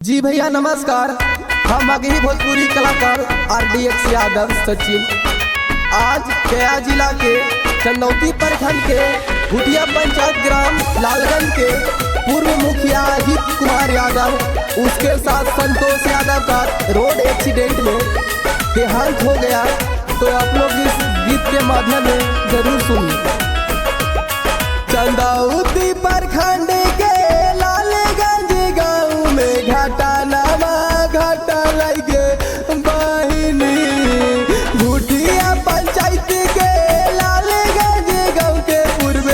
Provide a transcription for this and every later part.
जी भैया नमस्कार। हम आगे ही भोजपुरी कलाकार RDX यादव सचिन आज गया जिला के चंदौती प्रखंड के भुटिया पंचायत ग्राम लालगंज के पूर्व मुखिया अजीत कुमार यादव उसके साथ संतोष यादव का रोड एक्सीडेंट में देहांत हो गया। तो आप लोग इस गीत के माध्यम में जरूर सुनिए। चंदौती प्रखंड के लालगंज गाँव में घाटा नामा घाटा लगे बहिनी भुटिया पंचायत के लालगंज गाँव के पूर्व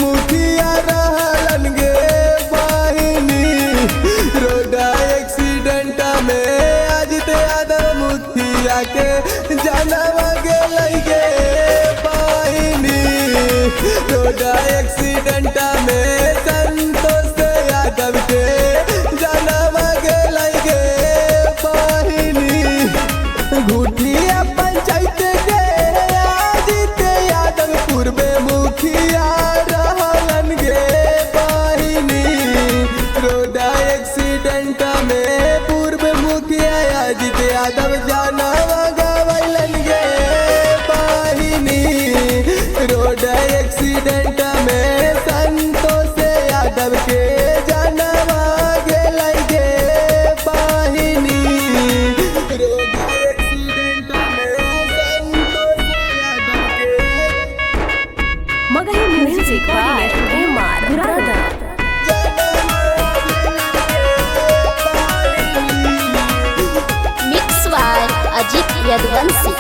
मुखिया रहलन गे बहिनी रोड एक्सीडेंट में अजित यादव मुखिया के जनम गेलै गे बहिनी रोड एक्सीडेंट में संतोष यादव के जनम गेलै गे बहिनी भुटिया पंचायत के अजित यादव पूर्व मुखिया रहलन गे बहिनी रोड एक्सीडेंट में पूर्व मुखिया अजित यादव जनम गवैलन गे बहिनी रोड एक्सीडेंट में संतोष यादव के जनम गेलै गे बहिनी रोड एक्सीडेंट में संतोष यादव के Magahi music by Kumar brother mix by Ajit Yaduvanshi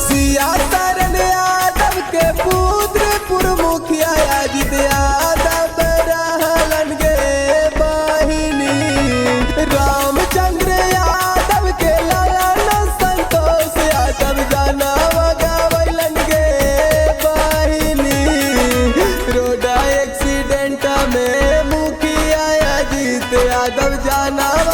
Siyasaran Yadav के पुत्र पूर्व मुखिया अजित यादव रहलन गे बहिनी रामचंद्र यादव के लालन संतोष यादव जनम गवैलन गे बहिनी रोड एक्सीडेंट में मुखिया अजित यादव जनम